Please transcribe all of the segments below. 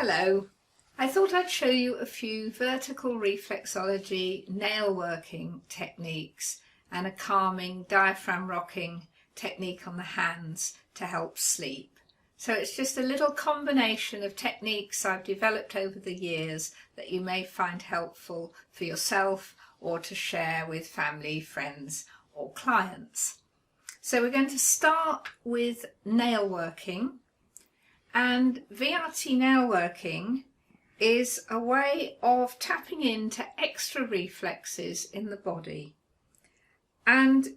Hello, I thought I'd show you a few vertical reflexology nail working techniques and a calming diaphragm rocking technique on the hands to help sleep. So it's just a little combination of techniques I've developed over the years that you may find helpful for yourself or to share with family, friends or clients. So we're going to start with nail working. And VRT nail-working is a way of tapping into extra reflexes in the body. And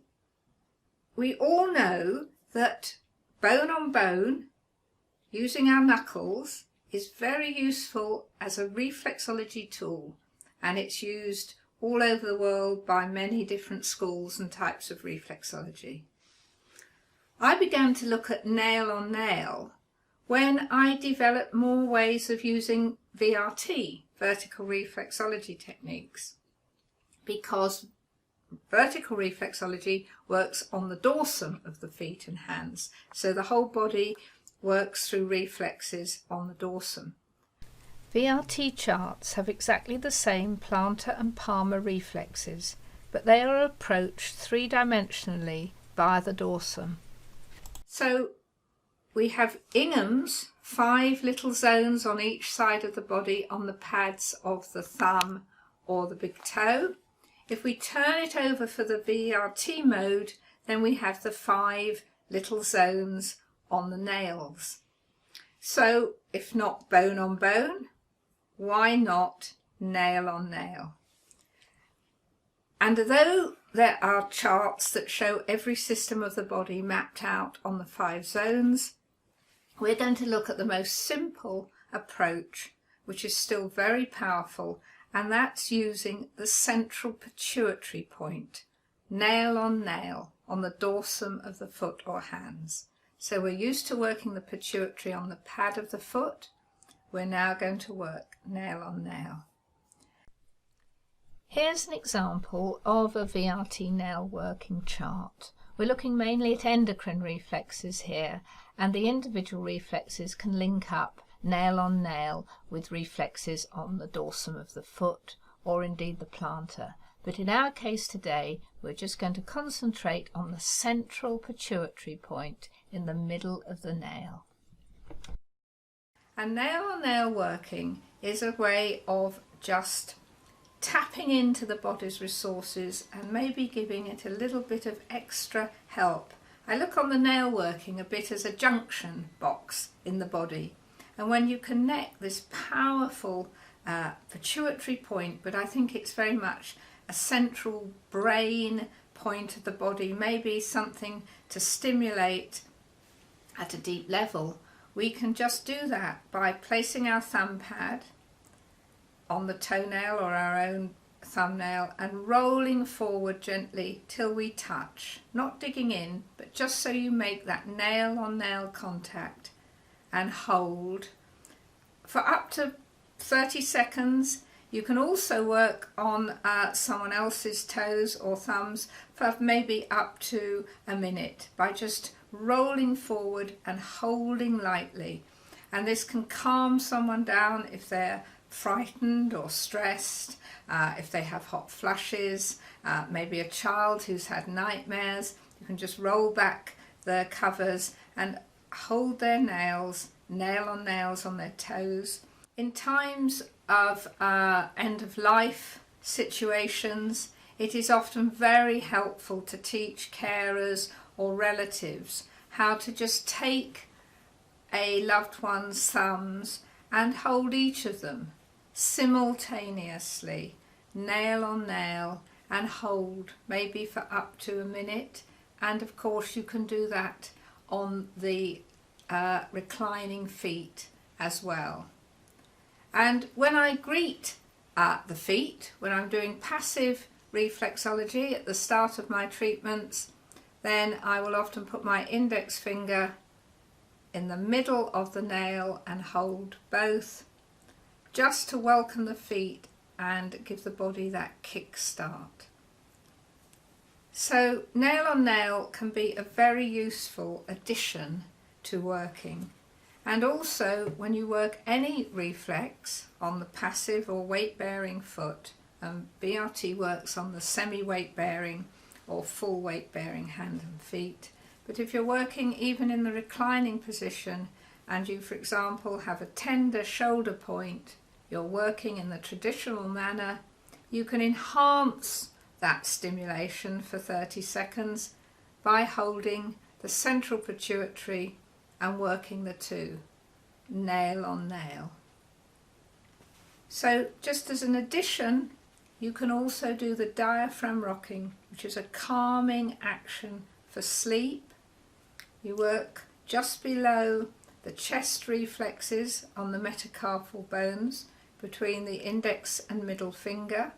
we all know that bone on bone, using our knuckles, is very useful as a reflexology tool, and it's used all over the world by many different schools and types of reflexology. I began to look at nail on nail when I developed more ways of using VRT, Vertical Reflexology Techniques, because vertical reflexology works on the dorsum of the feet and hands, so the whole body works through reflexes on the dorsum. VRT charts have exactly the same plantar and palmar reflexes, but they are approached three-dimensionally via the dorsum. So we have Ingham's 5 little zones on each side of the body on the pads of the thumb or the big toe. If we turn it over for the VRT mode, then we have the 5 little zones on the nails. So if not bone on bone, why not nail on nail? And although there are charts that show every system of the body mapped out on the 5 zones, we're going to look at the most simple approach, which is still very powerful, and that's using the central pituitary point, nail on the dorsum of the foot or hands. So we're used to working the pituitary on the pad of the foot. We're now going to work nail on nail. Here's an example of a VRT nail working chart. We're looking mainly at endocrine reflexes here, and the individual reflexes can link up nail on nail with reflexes on the dorsum of the foot or indeed the plantar. But in our case today, we're just going to concentrate on the central pituitary point in the middle of the nail. And nail on nail working is a way of just tapping into the body's resources and maybe giving it a little bit of extra help. I look on the nail working a bit as a junction box in the body, and when you connect this powerful pituitary point, but I think it's very much a central brain point of the body, maybe something to stimulate at a deep level, we can just do that by placing our thumb pad on the toenail or our own thumbnail and rolling forward gently till we touch, not digging in, but just so you make that nail on nail contact, and hold for up to 30 seconds. You can also work on someone else's toes or thumbs for maybe up to a minute by just rolling forward and holding lightly, and this can calm someone down if they're frightened or stressed, if they have hot flushes, maybe a child who's had nightmares. You can just roll back the covers and hold their nails, nail on nails on their toes. In times of end of life situations, it is often very helpful to teach carers or relatives how to just take a loved one's thumbs and hold each of them simultaneously, nail on nail, and hold maybe for up to a minute. And of course you can do that on the reclining feet as well. And when I greet the feet, when I'm doing passive reflexology at the start of my treatments, then I will often put my index finger in the middle of the nail and hold both, just to welcome the feet and give the body that kick start. So nail on nail can be a very useful addition to working, And also when you work any reflex on the passive or weight-bearing foot, VRT works on the semi-weight-bearing or full weight-bearing hand and feet. But if you're working even in the reclining position and you, for example, have a tender shoulder point, you're working in the traditional manner, you can enhance that stimulation for 30 seconds by holding the central pituitary and working the two, nail on nail. So just as an addition, you can also do the diaphragm rocking, which is a calming action for sleep. You work just below the chest reflexes on the metacarpal bones between the index and middle finger.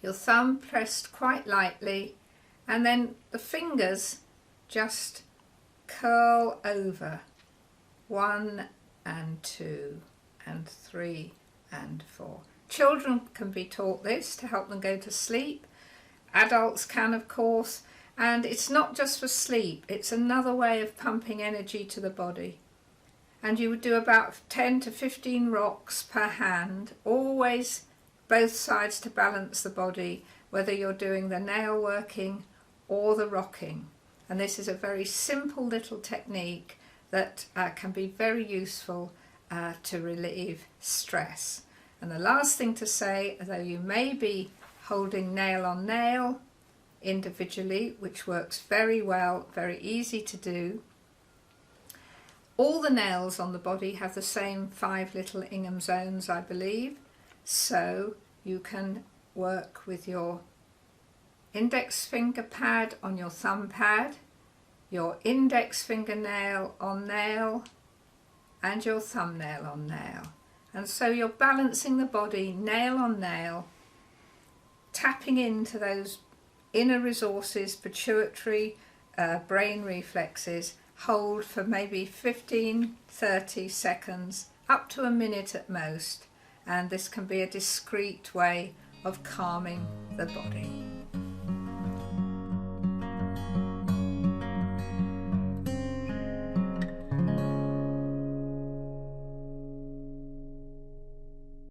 Your thumb pressed quite lightly, and then the fingers just curl over. 1 and 2 and 3 and 4. Children can be taught this to help them go to sleep. Adults can, of course, and it's not just for sleep, it's another way of pumping energy to the body. And you would do about 10 to 15 rocks per hand, always both sides to balance the body, whether you're doing the nail working or the rocking. And this is a very simple little technique that can be very useful to relieve stress. And the last thing to say, though you may be holding nail on nail individually, which works very well, very easy to do, all the nails on the body have the same 5 little Ingham zones, I believe, so you can work with your index finger pad on your thumb pad, your index fingernail on nail, and your thumbnail on nail. And so you're balancing the body nail on nail, tapping into those inner resources, pituitary, brain reflexes. Hold for maybe 15-30 seconds, up to a minute at most, and this can be a discreet way of calming the body.